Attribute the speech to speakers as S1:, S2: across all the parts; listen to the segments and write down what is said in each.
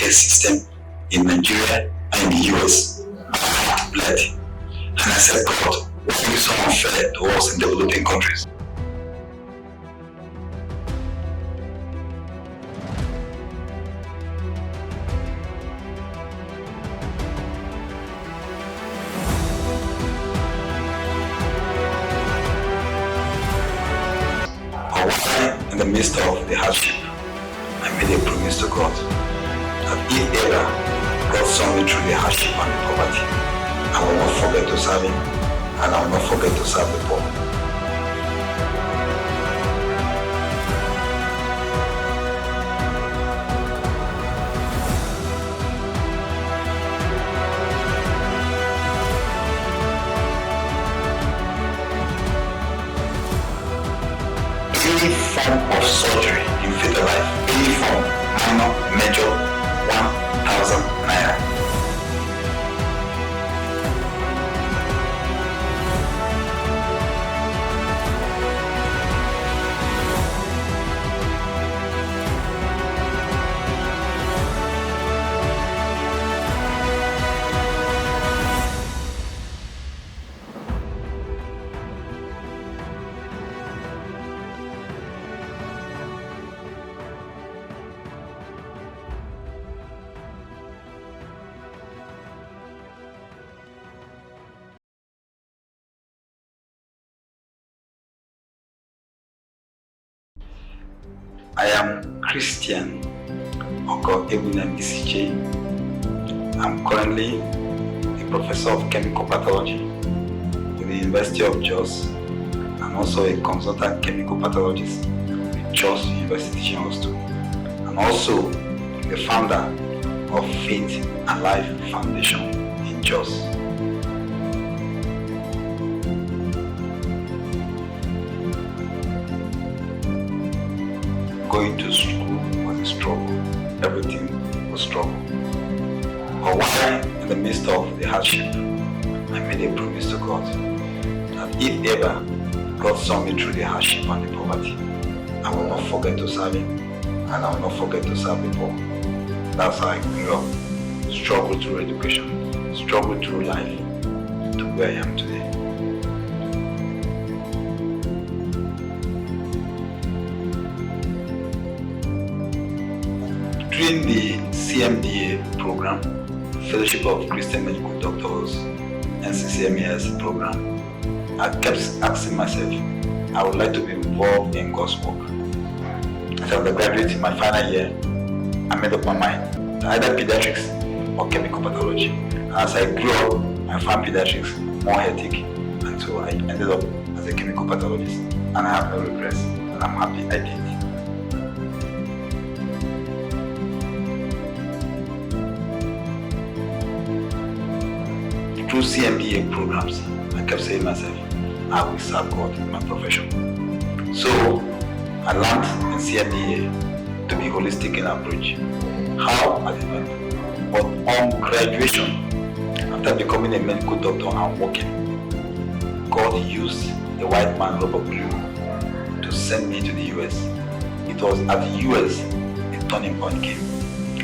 S1: healthcare system in Nigeria and in the US. My heart bled, and I said, God, why are you so unfair to us in developing countries? But in the midst of the hardship, I made a promise to God that if ever God saw me through the hardship and the poverty, I will not forget to serve Him, and I will not forget to serve the poor. Any form of surgery in fetal life, any form, minor, major, 1,000 naira. I am Christian 𝐒𝐲 𝐒𝐴𝐻. I'm currently a professor of chemical pathology with the University of Jos and also a consultant chemical pathologist with Jos University Teaching Hospital, and also the founder of Faith and Life Foundation in Jos. Going to school was a struggle. Everything was struggle. But while in the midst of the hardship, I made a promise to God that if ever God saw me through the hardship and the poverty, I will not forget to serve Him, and I will not forget to serve the poor. That's how I grew up. Struggle through education, struggle through life to where I am today. During the CMDA program, Fellowship of Christian Medical Doctors and CCMES program, I kept asking myself, I would like to be involved in God's work. As I was a graduate in my final year, I made up my mind, either pediatrics or chemical pathology. And as I grew up, I found pediatrics more hectic, and so I ended up as a chemical pathologist. And I have no regrets, and I'm happy I did. Through CMDA programs, I kept saying to myself, I will serve God in my profession. So I learned in CMDA to be holistic in approach. How? I didn't know. But on graduation, after becoming a medical doctor and working, God used the white man Robert Blue to send me to the US. It was at the US a turning point came.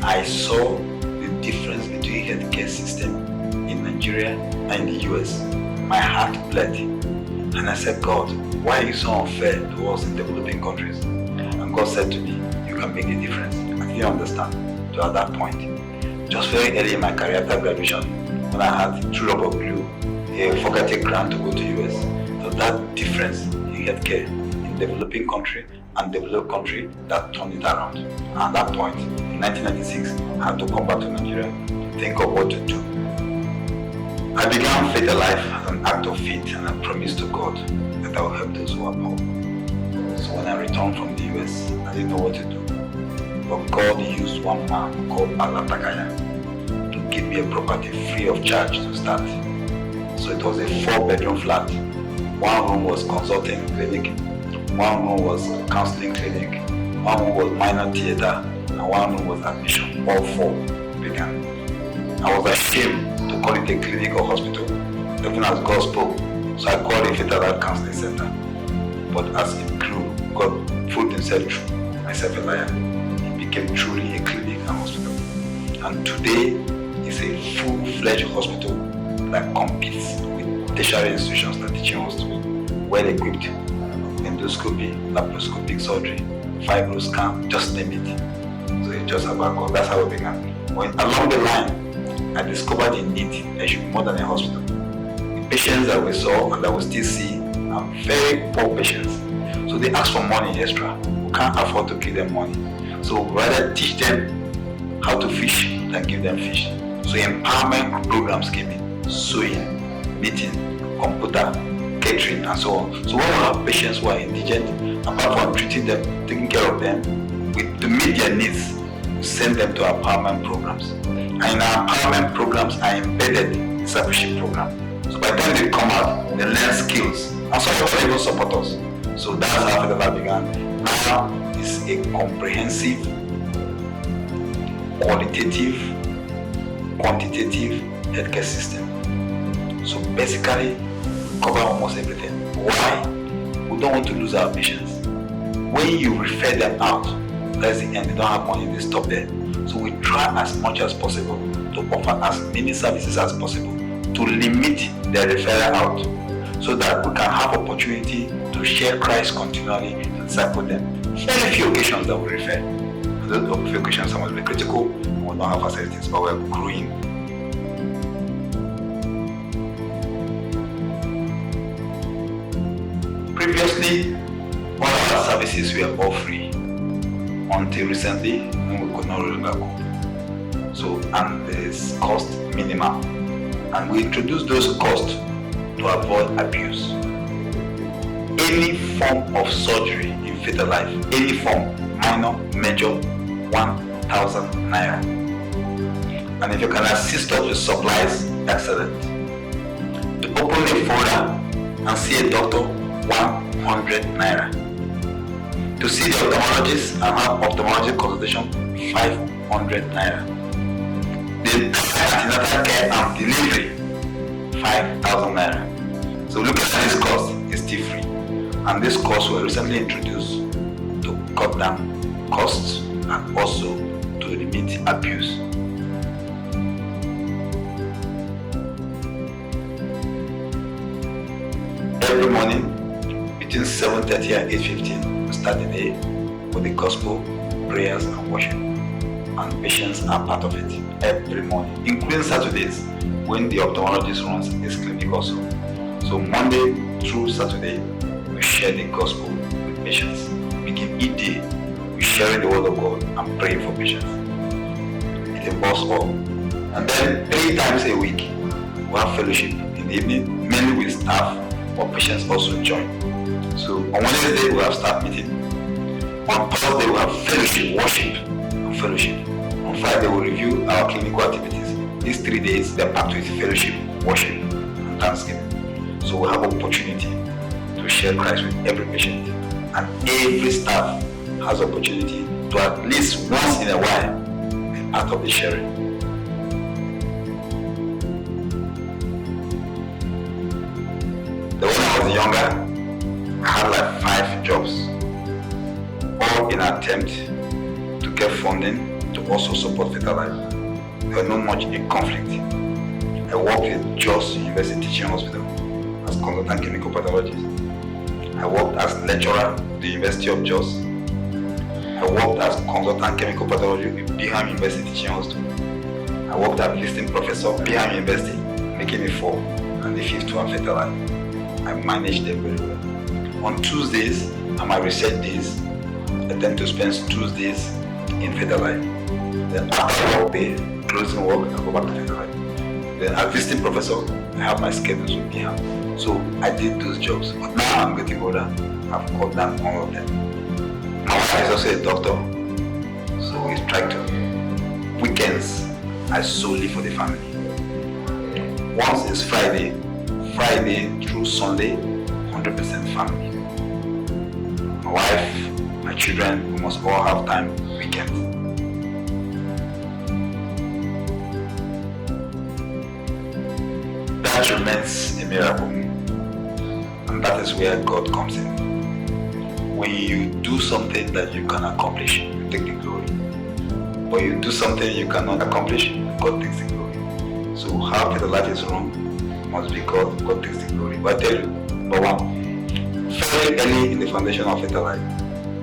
S1: I saw the difference between healthcare system in Nigeria and in the US. My heart bled, and I said, God, why are you so unfair to us in developing countries? And God said to me, you can make a difference. I didn't understand to at that point. Just very early in my career after graduation, when I had through Robert Blue a forgotten grant to go to US. So that difference in healthcare in developing country and developed country, that turned it around. And at that point, in 1996, I had to come back to Nigeria to think of what to do. I began Faith and Life as an act of faith, and I promised to God that I will help those who are poor. So when I returned from the US, I didn't know what to do. But God used one man called 𝐼𝐻𝐻 to give me a property free of charge to start. So it was a 4-bedroom flat. One room was consulting clinic, one room was counseling clinic, one room was minor theater, and one room was admission. All 4 began. I was ashamed to call it a clinic or hospital, even as God spoke. So I called it Faith and Life Counseling Center. But as it grew, God proved Himself true. Myself a liar. It became truly a clinic and hospital. and today is a full-fledged hospital that competes with tertiary institutions like teaching hospitals, well-equipped, endoscopy, laparoscopic surgery, fibroscan, just name it. So it's just about God. That's how it began. When along the line, I discovered the need there should be more than a hospital. The patients that we saw and that we still see are very poor patients. So they ask for money extra. We can't afford to give them money. So we rather teach them how to fish than give them fish. So empowerment programs came in, sewing, knitting, computer, catering, and so on. So when we have patients who are indigent, apart from treating them, taking care of them, to meet their needs, we send them to empowerment programs. And in our empowerment programs are embedded discipleship program. So by the time they come out, they learn skills. And some of them even support us. So that's how Federal began. Now it's a comprehensive, qualitative, quantitative healthcare system. So basically, we cover almost everything. Why? We don't want to lose our patients. When you refer them out, that's the end. They don't have money, they stop there. So we try as much as possible to offer as many services as possible to limit their referral out, so that we can have opportunity to share Christ continually to disciple them. Very few occasions that we refer. Those few occasions some will be critical, we don't have facilities, but we're growing. Previously, all our services were all free until recently when we could no longer cope. So, and there's cost minimal, and we introduced those costs to avoid abuse. Any form of surgery in fetal life, any form, minor, major, 1,000 naira. And if you can assist us with supplies, excellent. To open a folder and see a doctor, 100 naira. To see the ophthalmologist and have ophthalmology consultation, 500 naira. The antenatal care and delivery, 5,000 naira. So look at this cost, it's still free. And this costs were recently introduced to cut down costs and also to limit abuse. Every morning between 7:30 and 8:15, we start the day with the gospel, prayers and worship. And patients are part of it every morning, including Saturdays when the ophthalmologist runs his clinic also. So Monday through Saturday, we share the gospel with patients. Begin each day with sharing the word of God and praying for patients. It involves all. And then 3 times a week, we have fellowship in the evening, mainly with staff, but patients also join. So on Wednesday, we have staff meeting. On Thursday, we have fellowship, worship, and fellowship. On Friday, we review our clinical activities. These 3 days, they're packed with fellowship, worship, and thanksgiving. So we have opportunity to share Christ with every patient. And every staff has opportunity to at least once in a while be part of the sharing. When I was younger, I had like 5 jobs, all in an attempt to get funding to also support fetal life. There was not much in conflict. I worked with Jos University Teaching Hospital as consultant chemical pathologist. I worked as lecturer at the University of Jos. I worked as consultant chemical pathologist at 𝐕HAM University Teaching Hospital. I worked as visiting professor at 𝐕HAM University, making me 4, and the 5th one fetal life. I managed them very well. On Tuesdays and my research days, I tend to spend Tuesdays in fetal life. Then after work day, closing work, I go back to fetal life. Then as visiting professor, I have my schedules with 𝐕HAM. So I did those jobs, but now I'm getting older. I've cut down all of them. My wife is also a doctor, so we try to. Weekends are solely for the family. Once it's Friday through Sunday, 100% family. My wife, my children, we must all have time weekends. That remains a miracle, and that is where God comes in. When you do something that you can accomplish, you take the glory. but you do something you cannot accomplish, God takes the glory. So how the life is wrong must be God. God takes the glory. But I tell you, number one, very early in the foundation of Faith Alive,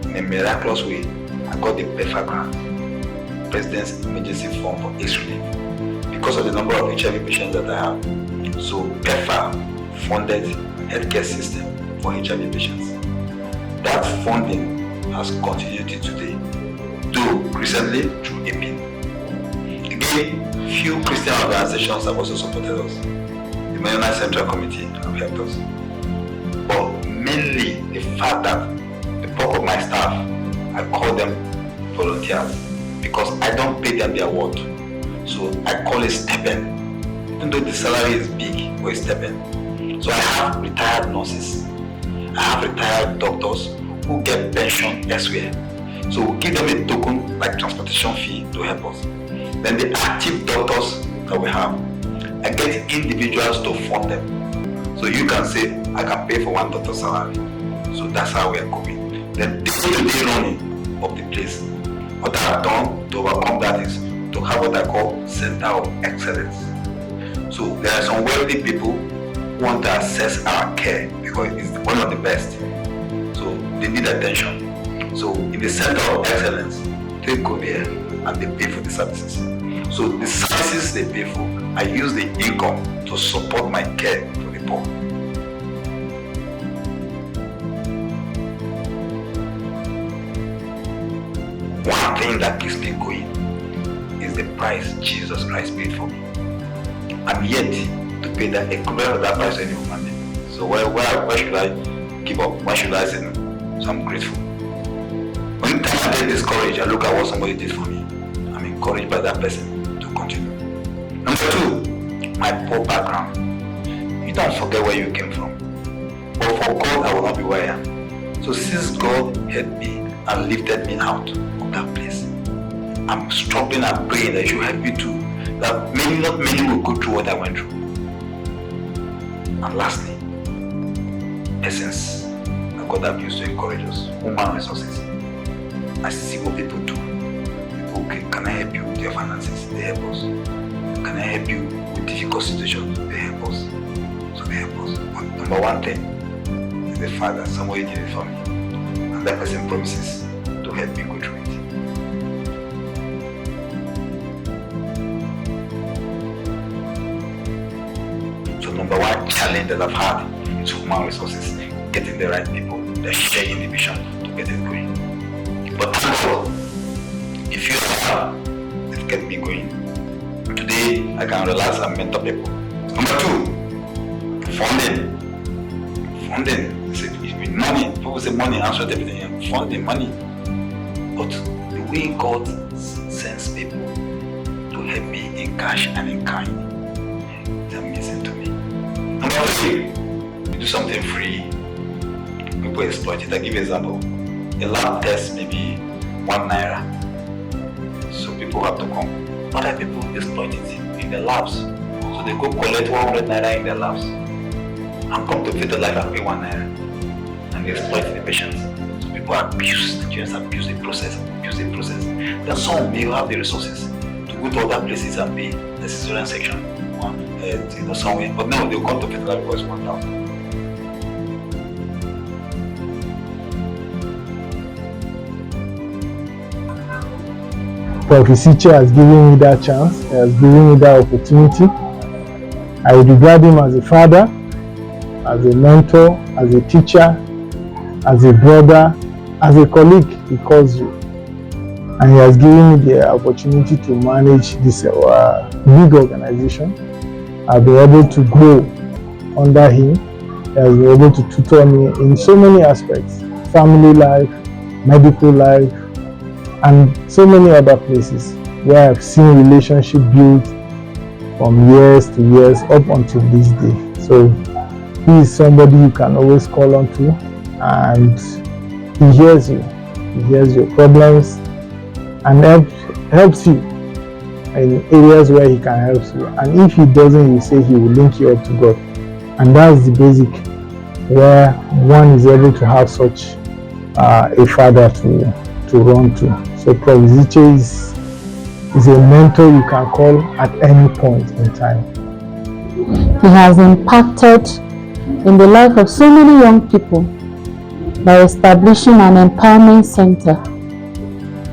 S1: in a miraculous way, I got the 𝐵EFA grant, President's Emergency Fund for AIDS Relief, because of the number of HIV patients that I have. So 𝐵EFA funded healthcare system for HIV patients. That funding has continued to today, though recently through APIN. Again, few Christian organizations have also supported us. The Mennonite Central Committee have helped us. But mainly the fact that the bulk of my staff, I call them volunteers because I don't pay them their worth. So I call it stipend. Even though the salary is big, but it's stipend. So I have retired nurses. I have retired doctors who get pension elsewhere. So we give them a token like transportation fee to help us. Then the active doctors that we have, I get individuals to fund them. So you can say, I can pay for one doctor's salary. So that's how we are coping. Then the day-to-day running of the place. What I have done to overcome that is to have what I call Center of Excellence. So there are some wealthy people who want to access our care because it's one of the best. So they need attention. So in the Center of Excellence, they go there and they pay for the services. So the services they pay for, I use the income to support my care for the poor. One thing that keeps me going is the price Jesus Christ paid for me. I'm yet to pay that equivalent of that price any human being. So why should I give up? Why should I say no? So I'm grateful. When time I get discouraged, I look at what somebody did for me. I'm encouraged by that person to continue. Number two, my poor background. You don't forget where you came from. But for God, I will not be where I am. So since God helped me and lifted me out of that place, I'm struggling and praying that He should help me too. That not many will go through what I went through. And lastly, essence that God have used to encourage us, human resources. I see what people do. People, okay, can I help you with your finances? They help us. Can I help you with difficult situations? They help us. So they help us. But number one thing is the fact that somebody did it for me. And that person promises to help me go through it. So number one challenge that I've had is human resources. Getting the right people. They're sharing the vision to get it going. But thank God, if you have it kept me going. Today, I can relax and mentor people. Number two, funding. Funding. It's money. People say money answers everything. Funding, money. But the way God sends people to help me in cash and in kind, it's amazing to me. Number three, you do something free. People exploit it. I give you an example. A lab test may be ₦1. So people have to come. Other people exploit it in the labs. So they go collect ₦100 in their labs and come to Faith Alive and pay ₦1. And they exploit the patients. So people abuse, Nigerians abuse the process, Then some may have the resources to go to other places and pay the cesarean section somewhere. But no, they'll come to Faith Alive because it's 1,000.
S2: Prophet 𝐒𝐨 has given me that chance, he has given me that opportunity. I regard him as a father, as a mentor, as a teacher, as a brother, as a colleague. He calls you. And he has given me the opportunity to manage this big organization. I've been able to grow under him. He has been able to tutor me in so many aspects: family life, medical life, and so many other places where I've seen relationship built from years to years up until this day. So he is somebody you can always call on to, and he hears you. He hears your problems and helps you in areas where he can help you. And if he doesn't, you say he will link you up to God. And that's the basic where one is able to have such a father to run to. So Prophet 𝐒𝐨 is is a mentor you can call at any point in time.
S3: He has impacted in the life of so many young people by establishing an empowerment center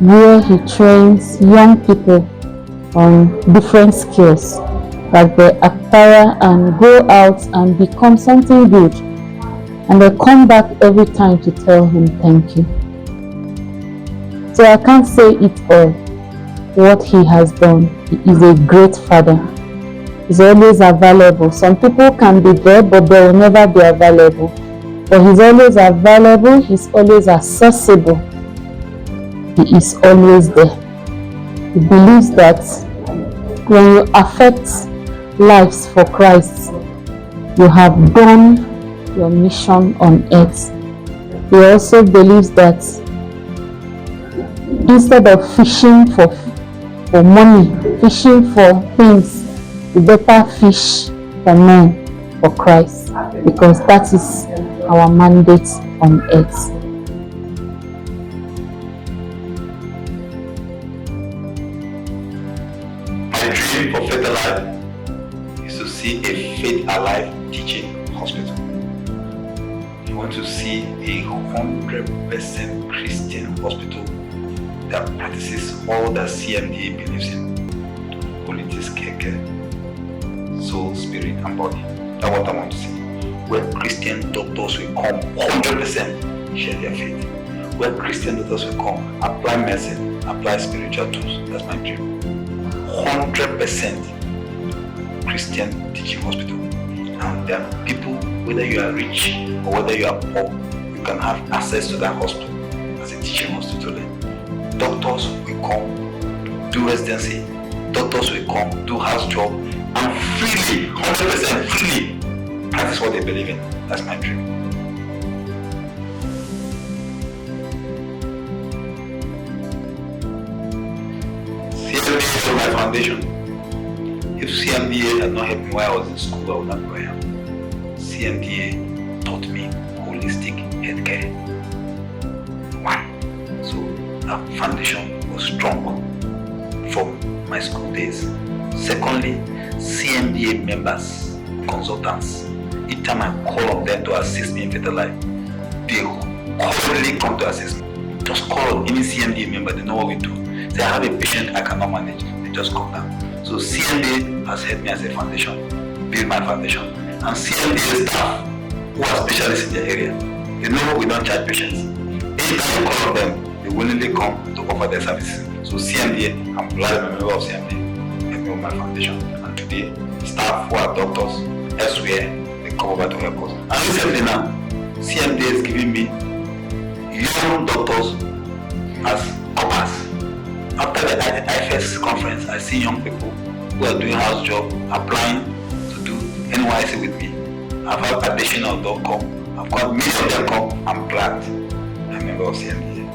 S3: where he trains young people on different skills that they acquire and go out and become something good, and they come back every time to tell him thank you. So I can't say it all, what he has done. He is a great father. He's always available. Some people can be there, but they will never be available. But he's always available, he's always accessible. He is always there. He believes that when you affect lives for Christ, you have done your mission on earth. He also believes that instead of fishing for money, fishing for things, you better fish for men, for Christ, because that is our mandate on earth.
S1: My dream for Faith Alive is to see a Faith Alive teaching hospital. I want to see a 100% Christian hospital that practices all that CMDA believes in: politics, 𝐶𝐾𝐾, soul, spirit, and body. That's what I want to see. Where Christian doctors will come 100% share their faith. Where Christian doctors will come, apply medicine, apply spiritual tools. That's my dream. 100% Christian teaching hospital. And there are people, whether you are rich or whether you are poor, you can have access to that hospital as a teaching hospital. Doctors will come, do residency. Doctors will come, do house job, and freely, 100% freely, practice what they believe in. That's my dream. CMDA is my foundation. If CMDA had not helped me while I was in school, I would not be where I am. CMDA taught me holistic healthcare. Why? So that foundation was strong from my school days. Secondly, CMDA members, consultants, each time I call on them to assist me in Faith Alive, they cordially come to assist me. Just call on any CMDA member, they know what we do. Say, I have a patient I cannot manage, they just come down. So CMDA has helped me as a foundation, build my foundation. And CMDA staff who are specialists in their area, they know we don't charge patients. Anytime you call on them, they willingly come to offer their services. So CMDA, I'm glad I'm a member of CMDA, help me with my foundation. And today, staff who are doctors elsewhere, they come over to help us. And recently now, CMDA is giving me young doctors as coppers. After the IFS conference, I see young people who are doing house job, applying to do NYC with me. I've had additional.com. I've got many of them come. I'm glad I'm a member of CMDA.